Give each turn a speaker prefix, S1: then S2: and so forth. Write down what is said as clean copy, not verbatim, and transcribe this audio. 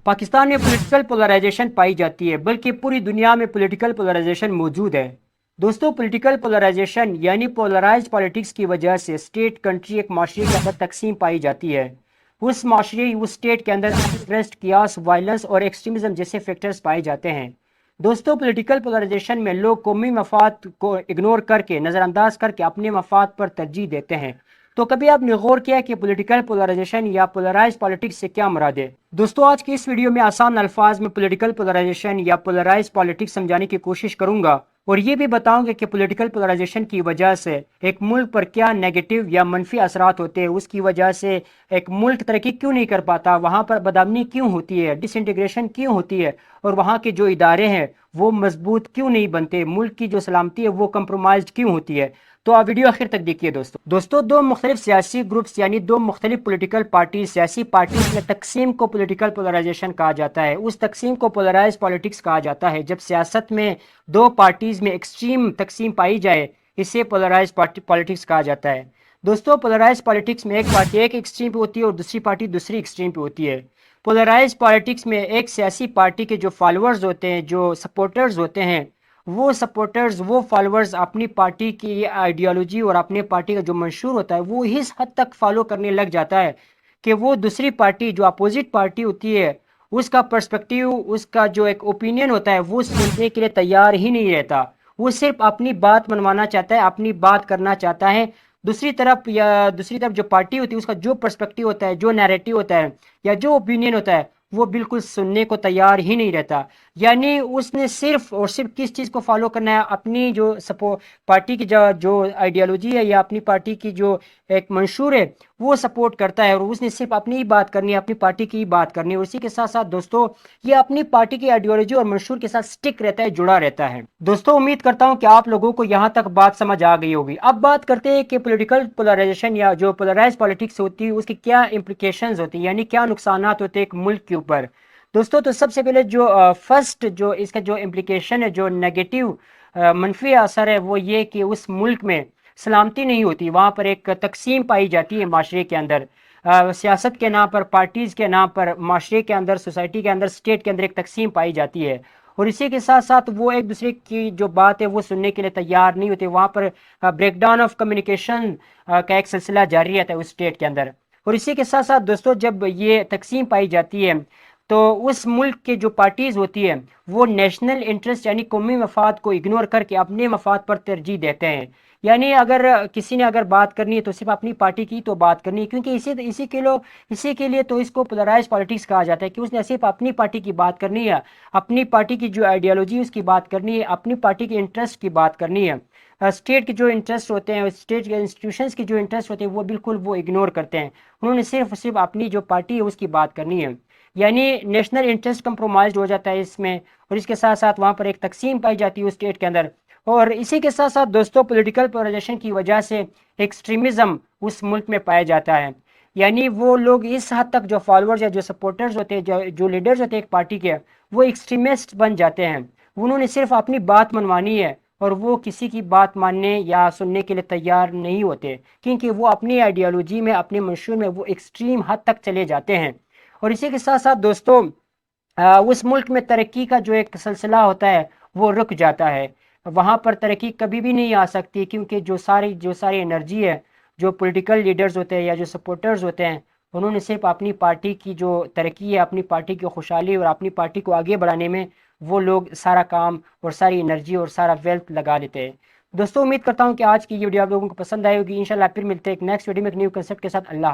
S1: पाकिस्तान में political polarization pi जाती है, बल्कि पूरी दुनिया में पॉलिटिकल पोलराइजेशन मौजूद है। दोस्तों, पॉलिटिकल पोलराइजेशन यानी पोलराइज्ड पॉलिटिक्स की वजह से स्टेट, कंट्री, एक माशरे के अंदर तकसीम पाई जाती है। उस माशरे, उस स्टेट के अंदर इंटरेस्ट, कियास, वायलेंस और एक्सट्रीमिज्म जैसे फैक्टर्स पाए जाते हैं। दोस्तों, पॉलिटिकल पोलराइजेशन में लोग कौमी मफाद को इग्नोर करके, नज़रअंदाज करके अपने मफाद पर तरजीह देते हैं। तो कभी आपने गौर किया कि पॉलिटिकल पोलराइजेशन या पोलराइज पॉलिटिक्स से क्या मुराद है? दोस्तों, आज की इस वीडियो में आसान अल्फाज में पॉलिटिकल पोलराइजेशन या पोलराइज पॉलिटिक्स समझाने की कोशिश करूंगा, और ये भी बताऊंगा कि पॉलिटिकल पोलराइजेशन की वजह से एक मुल्क पर क्या नेगेटिव या मनफी असरात होते हैं, उसकी वजह से एक मुल्क तरक्की क्यों नहीं कर पाता, वहाँ पर बदअमनी क्यों होती है, डिसइंटीग्रेशन क्यों होती है, और वहाँ के जो इदारे हैं वो मजबूत क्यों नहीं बनते, मुल्क की जो सलामती है वो कंप्रोमाइज क्यों होती है। तो आप वीडियो आखिर तक देखिए। दोस्तों, दो मुख्तलिफ सियासी ग्रुप्स यानी दो मुख्तलिफ पोलिटिकल पार्टी, सियासी पार्टीज में तकसीम को पोलिटिकल पोलराइजेशन कहा जाता है। उस तकसीम को पोलराइज पॉलिटिक्स कहा जाता है। जब सियासत में दो पार्टीज में एक्सट्रीम तकसीम पाई जाए, इसे पोलराइज पॉलिटिक्स कहा जाता है। दोस्तों, पोलराइज पॉलिटिक्स में एक पार्टी एक एक्सट्रीम पे होती है और दूसरी पार्टी दूसरी एक्सट्रीम पे होती है। पोलराइज पॉलिटिक्स में एक सियासी पार्टी के जो फॉलोअर्स होते हैं, जो सपोर्टर्स होते हैं, वो सपोर्टर्स, वो फॉलोअर्स अपनी पार्टी की आइडियोलॉजी और अपने पार्टी का जो मंशूर होता है वो इस हद तक फॉलो करने लग जाता है कि वो दूसरी पार्टी, जो अपोजिट पार्टी होती है, उसका पर्सपेक्टिव, उसका जो एक ओपिनियन होता है वो सुनने के लिए तैयार ही नहीं रहता। वो सिर्फ अपनी बात मनवाना चाहता है, अपनी बात करना चाहता है। दूसरी तरफ जो पार्टी होती है, उसका जो पर्सपेक्टिव होता है, जो नैरेटिव होता है या जो ओपिनियन होता है, वो बिल्कुल सुनने को तैयार ही नहीं रहता। यानी उसने सिर्फ और सिर्फ किस चीज़ को फॉलो करना है, अपनी जो पार्टी की जो आइडियोलॉजी है या अपनी पार्टी की जो एक मंशूर है वो सपोर्ट करता है, और उसने सिर्फ अपनी ही बात करनी है, अपनी पार्टी की ही बात करनी है। उसी के साथ साथ दोस्तों, ये अपनी पार्टी की आइडियोलॉजी और मंशूर के साथ स्टिक रहता है, जुड़ा रहता है। दोस्तों, उम्मीद करता हूँ कि आप लोगों को यहाँ तक बात समझ आ गई होगी। अब बात करते हैं कि पॉलिटिकल पोलराइजेशन या जो पोलराइज पॉलिटिक्स होती है उसकी क्या इम्प्लीकेशंस होती है, यानी क्या नुकसानात होते हैं एक मुल्क के ऊपर। दोस्तों, तो सबसे पहले जो फर्स्ट जो इसका जो इम्प्लीकेशन है, जो नेगेटिव मनफी असर है, वो ये कि उस मुल्क में सलामती नहीं होती। वहाँ पर एक तकसीम पाई जाती है माशरे के अंदर, सियासत के नाम पर, पार्टीज़ के नाम पर, माशरे के अंदर, सोसाइटी के अंदर, स्टेट के अंदर एक तकसीम पाई जाती है। और इसी के साथ साथ वो एक दूसरे की जो बात है वो सुनने के लिए तैयार नहीं होते। वहाँ पर ब्रेक डाउन ऑफ कम्युनिकेशन का एक सिलसिला जारी रहता है उस स्टेट के अंदर। और इसी के साथ साथ दोस्तों, जब ये तकसीम पाई जाती है तो उस मुल्क के जो पार्टीज़ होती है वो नेशनल इंटरेस्ट यानी कौमी मफाद को इग्नोर करके अपने मफाद पर तरजीह देते हैं। यानी अगर किसी ने अगर बात करनी है तो सिर्फ अपनी पार्टी की तो बात करनी है, क्योंकि इसी के लिए तो इसको पोलराइज पॉलिटिक्स कहा जाता है कि उसने सिर्फ अपनी पार्टी की बात करनी है, अपनी पार्टी की जो आइडियोलॉजी उसकी बात करनी है, अपनी पार्टी के इंटरेस्ट की बात करनी है। स्टेट के जो इंटरेस्ट होते हैं, स्टेट के इंस्टीट्यूशंस के जो इंटरेस्ट होते हैं वो बिल्कुल वो इग्नोर करते हैं। उन्होंने सिर्फ अपनी जो पार्टी है उसकी बात करनी है। यानी नेशनल इंटरेस्ट कंप्रोमाइज हो जाता है इसमें, और इसके साथ साथ वहाँ पर एक तकसीम पाई जाती है उस स्टेट के अंदर। और इसी के साथ साथ दोस्तों, पॉलिटिकल पोलराइजेशन की वजह से एक्सट्रीमिज्म उस मुल्क में पाया जाता है। यानी वो लोग इस हद तक, जो फॉलोअर्स या जो सपोर्टर्स होते हैं, जो लीडर्स होते हैं एक पार्टी के, वो एक्सट्रीमिस्ट बन जाते हैं। उन्होंने सिर्फ अपनी बात मनवानी है और वो किसी की बात मानने या सुनने के लिए तैयार नहीं होते, क्योंकि वो अपनी आइडियोलॉजी में, अपने मंशूर में वो एक्सट्रीम हद तक चले जाते हैं। और इसी के साथ साथ दोस्तों, उस मुल्क में तरक्की का जो एक सिलसिला होता है वो रुक जाता है। वहाँ पर तरक्की कभी भी नहीं आ सकती, क्योंकि जो सारी एनर्जी है, जो पॉलिटिकल लीडर्स होते हैं या जो सपोर्टर्स होते हैं, उन्होंने सिर्फ अपनी पार्टी की जो तरक्की है, अपनी पार्टी की खुशहाली और अपनी पार्टी को आगे बढ़ाने में वो लोग सारा काम और सारी एनर्जी और सारा वेल्थ लगा लेते हैं। दोस्तों, उम्मीद करता हूँ कि आज की ये वीडियो आप लोगों को पसंद आई होगी। इंशाल्लाह फिर मिलते हैं एक नेक्स्ट वीडियो में एक न्यू कंसेप्ट के साथ। अल्लाह।